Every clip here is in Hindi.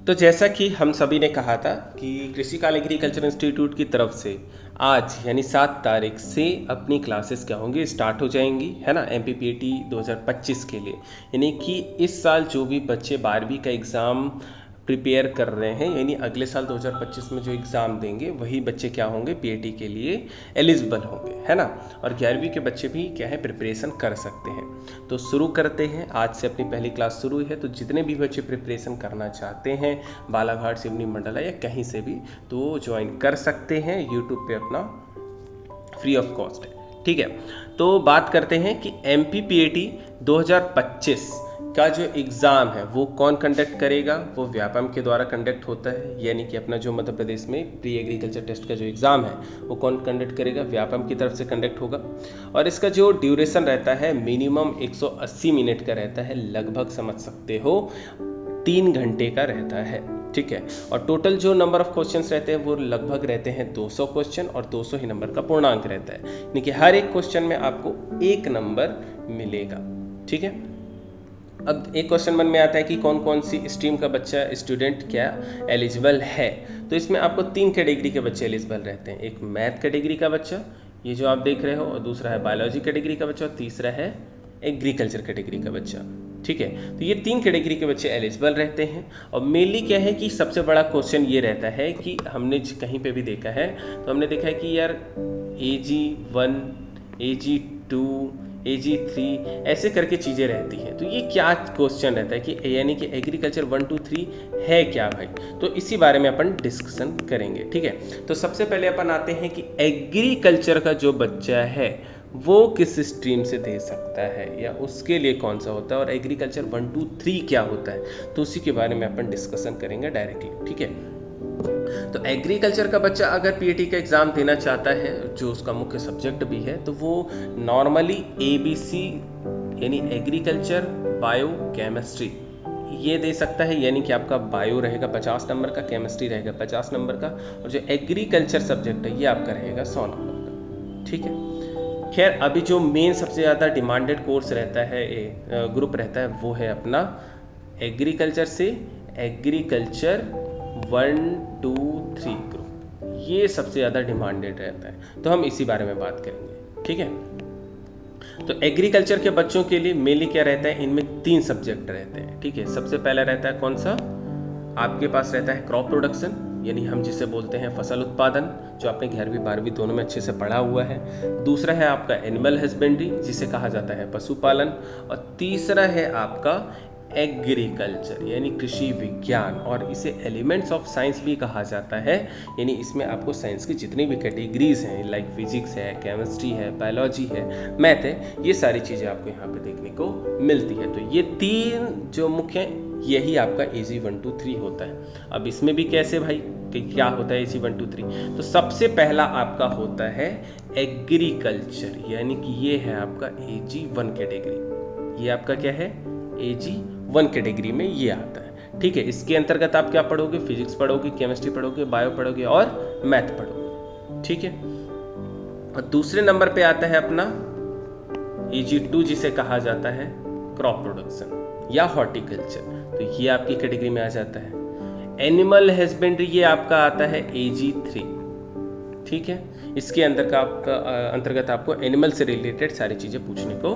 तो जैसा कि हम सभी ने कहा था कि कृषिकाल एग्रीकल्चर इंस्टीट्यूट की तरफ से आज यानी 7 तारीख से अपनी क्लासेस क्या होंगी, स्टार्ट हो जाएंगी, है ना, MPPAT 2025 के लिए। यानी कि इस साल जो भी बच्चे 12वीं का एग्ज़ाम प्रिपेयर कर रहे हैं, यानी अगले साल 2025 में जो एग्ज़ाम देंगे वही बच्चे क्या होंगे, PAT के लिए एलिजिबल होंगे, है ना। और 11वीं के बच्चे भी क्या है, प्रिपरेशन कर सकते हैं। तो शुरू करते हैं, आज से अपनी पहली क्लास शुरू है। तो जितने भी बच्चे प्रिपरेशन करना चाहते हैं बालाघाट, सिवनी मंडला या कहीं से भी, तो ज्वाइन कर सकते हैं। यूट्यूब पे अपना फ्री ऑफ कॉस्ट है, ठीक है। तो बात करते हैं कि MPPAT 2025 का जो एग्ज़ाम है वो कौन कंडक्ट करेगा। वो व्यापम के द्वारा कंडक्ट होता है, यानी कि अपना जो मध्य प्रदेश में प्री एग्रीकल्चर टेस्ट का जो एग्ज़ाम है वो कौन कंडक्ट करेगा, व्यापम की तरफ से कंडक्ट होगा। और इसका जो ड्यूरेशन रहता है मिनिमम 180 मिनट का रहता है, लगभग समझ सकते हो 3 घंटे का रहता है, ठीक है। और टोटल जो नंबर ऑफ क्वेश्चंस रहते हैं वो लगभग रहते हैं 200 क्वेश्चन, और 200 ही नंबर का पूर्णांक रहता है, यानी कि हर एक क्वेश्चन में आपको 1 नंबर मिलेगा, ठीक है। अब एक क्वेश्चन मन में आता है कि कौन कौन सी स्ट्रीम का बच्चा, स्टूडेंट क्या एलिजिबल है। तो इसमें आपको 3 कैटेगरी के बच्चे एलिजिबल रहते हैं। एक मैथ कैटेगरी का बच्चा, ये जो आप देख रहे हो, और दूसरा है बायोलॉजी कैटेगरी का बच्चा, और तीसरा है एग्रीकल्चर कैटेगरी का बच्चा, ठीक है। तो ये 3 कैटेगरी के बच्चे एलिजिबल रहते हैं। और मेनली क्या है कि सबसे बड़ा क्वेश्चन ये रहता है कि हमने कहीं पे भी देखा है, तो हमने देखा है कि यार AG1, AG2, AG3 ऐसे करके चीज़ें रहती हैं। तो ये क्या क्वेश्चन रहता है कि यानी कि एग्रीकल्चर 1, 2, 3 है क्या भाई, तो इसी बारे में अपन डिस्कशन करेंगे, ठीक है। तो सबसे पहले अपन आते हैं कि एग्रीकल्चर का जो बच्चा है वो किस स्ट्रीम से दे सकता है, या उसके लिए कौन सा होता है, और एग्रीकल्चर 1, 2, 3 क्या होता है, तो उसी के बारे में अपन डिस्कशन करेंगे डायरेक्टली, ठीक है। तो एग्रीकल्चर का बच्चा अगर PAT का एग्ज़ाम देना चाहता है, जो उसका मुख्य सब्जेक्ट भी है, तो वो नॉर्मली ABC यानी एग्रीकल्चर, बायो, केमिस्ट्री ये दे सकता है। यानी कि आपका बायो रहेगा 50 नंबर का, केमिस्ट्री रहेगा 50 नंबर का, और जो एग्रीकल्चर सब्जेक्ट है ये आपका रहेगा 100 नंबर का, ठीक है। खैर अभी जो मेन सबसे ज़्यादा डिमांडेड कोर्स रहता है, ग्रुप रहता है, वो है अपना एग्रीकल्चर से एग्रीकल्चर 1, 2, 3 ग्रुप। ये सबसे ज़्यादा डिमांडेड रहता है, तो हम इसी बारे में बात करेंगे, ठीक है। तो एग्रीकल्चर के बच्चों के लिए मेनली क्या रहता है, इनमें 3 सब्जेक्ट रहते हैं, ठीक है। सबसे पहला रहता है कौन सा, आपके पास रहता है क्रॉप प्रोडक्शन, यानी हम जिसे बोलते हैं फसल उत्पादन, जो आपने 11वीं 12वीं दोनों में अच्छे से पढ़ा हुआ है। दूसरा है आपका एनिमल हस्बेंड्री, जिसे कहा जाता है पशुपालन। और तीसरा है आपका एग्रीकल्चर यानी कृषि विज्ञान, और इसे एलिमेंट्स ऑफ साइंस भी कहा जाता है। यानी इसमें आपको साइंस की जितनी भी कैटेगरीज हैं, लाइक फिजिक्स है, केमिस्ट्री है, बायोलॉजी है, मैथ है, ये सारी चीज़ें आपको यहाँ पे देखने को मिलती है। तो ये 3 जो मुख्य, यही आपका AG 1, 2, 3 होता है। अब इसमें भी कैसे भाई कि क्या होता है AG 1, 2, 3, तो सबसे पहला आपका होता है एग्रीकल्चर, यानी कि ये है आपका AG 1 कैटेगरी। ये आपका क्या है, AG 1 कैटेगरी में ये आता है, ठीक है। इसके अंतर्गत आप क्या पढ़ोगे, फिजिक्स पढ़ोगे, केमिस्ट्री पढ़ोगे, बायो पढ़ोगे और मैथ पढ़ोगे, ठीक है। और दूसरे नंबर पे आता है अपना AG2, जिसे कहा जाता है क्रॉप प्रोडक्शन या हॉर्टिकल्चर, तो ये आपकी कैटेगरी में आ जाता है। एनिमल हस्बेंड्री ये आपका आता है AG3, ठीक है। इसके अंतर्गत आपको एनिमल से रिलेटेड सारी चीज़ें पूछने को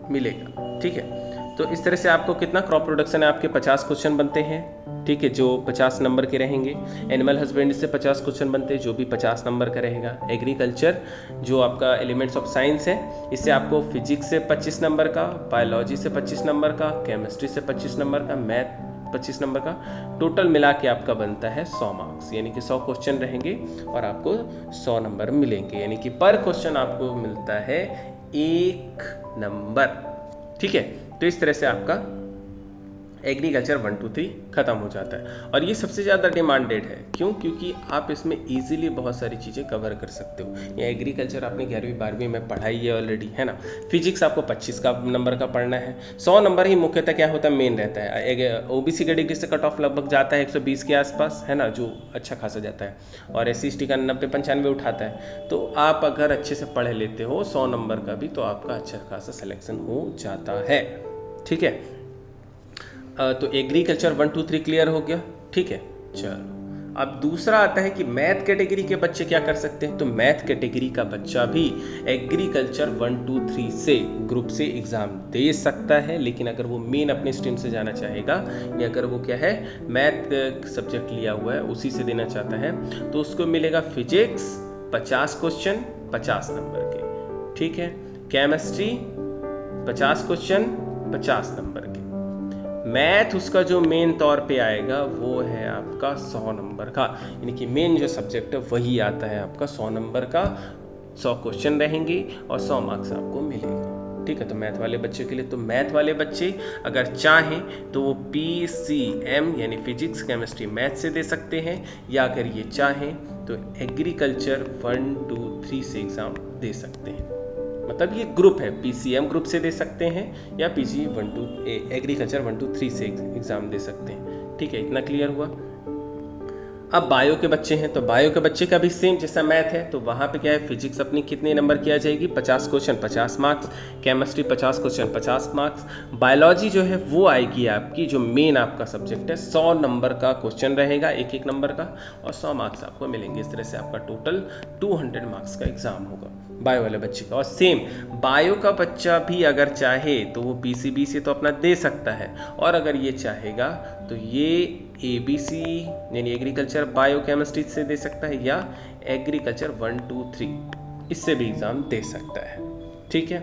मिलेगा, ठीक है। तो इस तरह से आपको कितना क्रॉप प्रोडक्शन है, आपके 50 क्वेश्चन बनते हैं, ठीक है, जो 50 नंबर के रहेंगे। एनिमल हस्बेंड्री से 50 क्वेश्चन बनते हैं, जो भी 50 नंबर का रहेगा। एग्रीकल्चर जो आपका एलिमेंट्स ऑफ साइंस है, इससे आपको फिजिक्स से 25 नंबर का, बायोलॉजी से 25 नंबर का, केमिस्ट्री से 25 नंबर का, मैथ 25 नंबर का, टोटल मिला के आपका बनता है 100 मार्क्स, यानी कि 100 क्वेश्चन रहेंगे और आपको 100 नंबर मिलेंगे, यानी कि पर क्वेश्चन आपको मिलता है 1 नंबर, ठीक है। तो इस तरह से आपका एग्रीकल्चर 1, 2, 3 खत्म हो जाता है। और ये सबसे ज़्यादा डिमांडेड है, क्यों, क्योंकि आप इसमें इजीली बहुत सारी चीज़ें कवर कर सकते हो। ये एग्रीकल्चर आपने 11वीं 12वीं में पढ़ाई है ऑलरेडी, है ना। फिजिक्स आपको 25 का नंबर का पढ़ना है, 100 नंबर ही मुख्यतः क्या होता है, मेन रहता है। OBC कैटेगरी से कट ऑफ लगभग जाता है 120 के आसपास, है ना, जो अच्छा खासा जाता है। और SC/ST का 90-95 उठाता है। तो आप अगर अच्छे से पढ़ लेते हो 100 नंबर का भी, तो आपका अच्छा खासा सिलेक्शन हो जाता है, ठीक है। तो एग्रीकल्चर 1 2 3 क्लियर हो गया, ठीक है। चलो अब दूसरा आता है कि मैथ कैटेगरी के बच्चे क्या कर सकते हैं। तो मैथ कैटेगरी का बच्चा भी एग्रीकल्चर 1 2 3 से ग्रुप से एग्जाम दे सकता है, लेकिन अगर वो मेन अपने स्ट्रीम से जाना चाहेगा या अगर वो क्या है मैथ सब्जेक्ट लिया हुआ है उसी से देना चाहता है तो उसको मिलेगा फिजिक्स 50 क्वेश्चन 50 नंबर के, ठीक है। केमिस्ट्री 50 क्वेश्चन 50 नंबर के। मैथ उसका जो मेन तौर पे आएगा वो है आपका 100 नंबर का, यानी कि मेन जो सब्जेक्ट है वही आता है आपका 100 नंबर का। 100 क्वेश्चन रहेंगे और 100 मार्क्स आपको मिलेंगे, ठीक है। तो मैथ वाले बच्चे के लिए, तो मैथ वाले बच्चे अगर चाहें तो वो PCM यानी फिजिक्स केमिस्ट्री मैथ से दे सकते हैं, या अगर ये चाहें तो एग्रीकल्चर 1 2 3 से एग्ज़ाम दे सकते हैं। मतलब ये ग्रुप है, PCM ग्रुप से दे सकते हैं या एग्रीकल्चर 1 2 3 से एग्ज़ाम दे सकते हैं, ठीक है। इतना क्लियर हुआ। अब बायो के बच्चे हैं, तो बायो के बच्चे का भी सेम जैसा मैथ है, तो वहाँ पे क्या है फिजिक्स अपनी कितने नंबर की आ जाएगी 50 question 50 marks, chemistry 50 question 50 marks, biology जो है वो आएगी आपकी जो मेन आपका सब्जेक्ट है 100 नंबर का क्वेश्चन रहेगा एक एक नंबर का और 100 मार्क्स आपको मिलेंगे। इस तरह से आपका टोटल 200 मार्क्स का एग्जाम होगा बायो वाले बच्चे का। और सेम बायो का बच्चा भी अगर चाहे तो वो PCB से तो अपना दे सकता है, और अगर ये चाहेगा तो ये ABC यानी एग्रीकल्चर बायो केमिस्ट्री से दे सकता है या एग्रीकल्चर 1 2 3 इससे भी एग्जाम दे सकता है, ठीक है।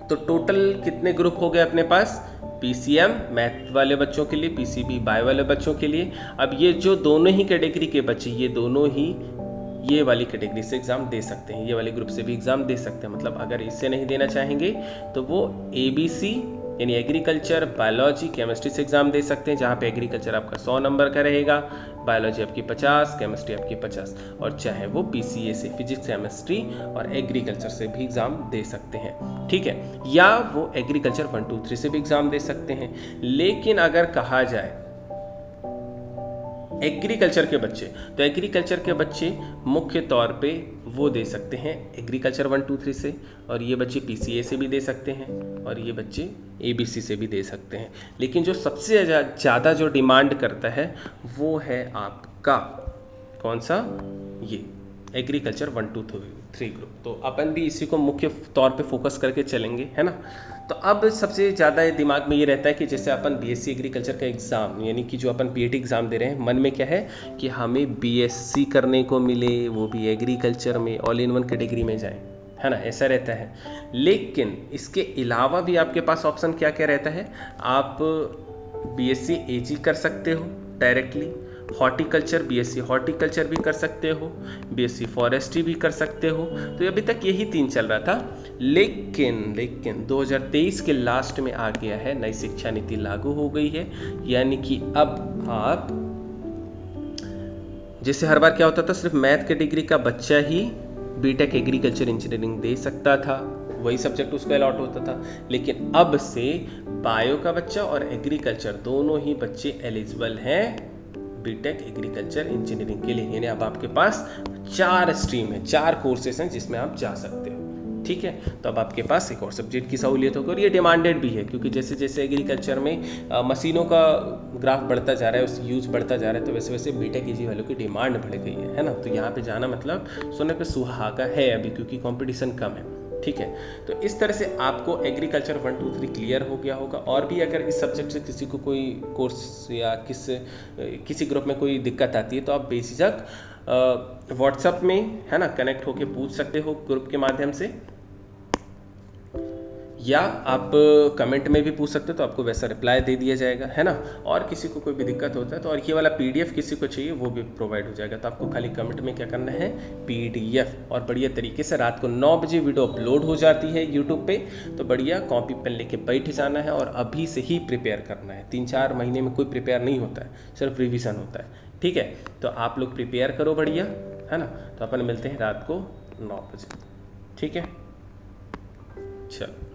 तो टोटल कितने ग्रुप हो गए अपने पास, PCM मैथ वाले बच्चों के लिए, PCB बायो वाले बच्चों के लिए। अब ये जो दोनों ही कैटेगरी के बच्चे ये दोनों ही ये वाली कैटेगरी से एग्जाम दे सकते हैं, ये वाले ग्रुप से भी एग्जाम दे सकते हैं। मतलब अगर इससे नहीं देना चाहेंगे तो वो ABC यानी एग्रीकल्चर बायोलॉजी केमिस्ट्री से एग्जाम दे सकते हैं, जहाँ पे एग्रीकल्चर आपका 100 नंबर का रहेगा, बायोलॉजी आपकी 50, केमिस्ट्री आपकी 50, और चाहे वो PCA से फिजिक्स केमिस्ट्री और एग्रीकल्चर से भी एग्जाम दे सकते हैं, ठीक है। या वो एग्रीकल्चर 1 2 3 से भी एग्जाम दे सकते हैं। लेकिन अगर कहा जाए एग्रीकल्चर के बच्चे, तो एग्रीकल्चर के बच्चे मुख्य तौर पे वो दे सकते हैं एग्रीकल्चर 1 2 3 से, और ये बच्चे PCA से भी दे सकते हैं और ये बच्चे ABC से भी दे सकते हैं। लेकिन जो सबसे ज़्यादा जो डिमांड करता है वो है आपका कौन सा, ये एग्रीकल्चर 1 2 3 ग्रुप। तो अपन भी इसी को मुख्य तौर पे फोकस करके चलेंगे, है ना। तो अब सबसे ज़्यादा दिमाग में ये रहता है कि जैसे अपन BSc एग्रीकल्चर का एग्ज़ाम यानी कि जो अपन PAT एग्ज़ाम दे रहे हैं, मन में क्या है कि हमें BSc करने को मिले, वो भी एग्रीकल्चर में, ऑल इन वन कैटेगरी में जाए, है ना, ऐसा रहता है। लेकिन इसके अलावा भी आपके पास ऑप्शन क्या क्या रहता है, आप BSc AG कर सकते हो डायरेक्टली, हॉर्टिकल्चर BSc हॉर्टिकल्चर भी कर सकते हो, BSc फॉरेस्ट्री भी कर सकते हो। तो अभी तक यही 3 चल रहा था, लेकिन 2023 के लास्ट में आ गया है, नई शिक्षा नीति लागू हो गई है, यानी कि अब आप जैसे हर बार क्या होता था सिर्फ मैथ कैटेगरी का बच्चा ही BTech एग्रीकल्चर इंजीनियरिंग दे सकता था, वही सब्जेक्ट उसको अलॉट होता था। लेकिन अब से बायो का बच्चा और एग्रीकल्चर दोनों ही बच्चे एलिजिबल हैं BTech एग्रीकल्चर इंजीनियरिंग के लिए। यानी अब आपके पास 4 स्ट्रीम है, 4 कोर्सेज हैं जिसमें आप जा सकते हो, ठीक है। तो अब आपके पास एक और सब्जेक्ट की सहूलियत होगी और ये डिमांडेड भी है, क्योंकि जैसे जैसे एग्रीकल्चर में मशीनों का ग्राफ बढ़ता जा रहा है, उसका यूज बढ़ता जा रहा है, तो वैसे वैसे BTech EG वालों की डिमांड बढ़ गई है ना। तो यहाँ पे जाना मतलब सोने पे सुहागा है अभी, क्योंकि कॉम्पिटिशन कम है, ठीक है। तो इस तरह से आपको एग्रीकल्चर 1 2 3 क्लियर हो गया होगा। और भी अगर इस सब्जेक्ट से किसी को कोई कोर्स या किसी ग्रुप में कोई दिक्कत आती है तो आप बेझिझक व्हाट्सएप में, है ना, कनेक्ट होके पूछ सकते हो ग्रुप के माध्यम से, या आप कमेंट में भी पूछ सकते हो, तो आपको वैसा रिप्लाई दे दिया जाएगा, है ना। और किसी को कोई भी दिक्कत होता है तो और ये वाला PDF किसी को चाहिए वो भी प्रोवाइड हो जाएगा। तो आपको खाली कमेंट में क्या करना है, PDF, और बढ़िया तरीके से रात को 9 बजे वीडियो अपलोड हो जाती है YouTube पे, तो बढ़िया कॉपी पेन लेके बैठ जाना है और अभी से ही प्रिपेयर करना है। 3-4 महीने में कोई प्रिपेयर नहीं होता है, सिर्फ रिविज़न होता है, ठीक है। तो आप लोग प्रिपेयर करो बढ़िया, है ना। तो अपन मिलते हैं रात को 9 बजे, ठीक है। चलो।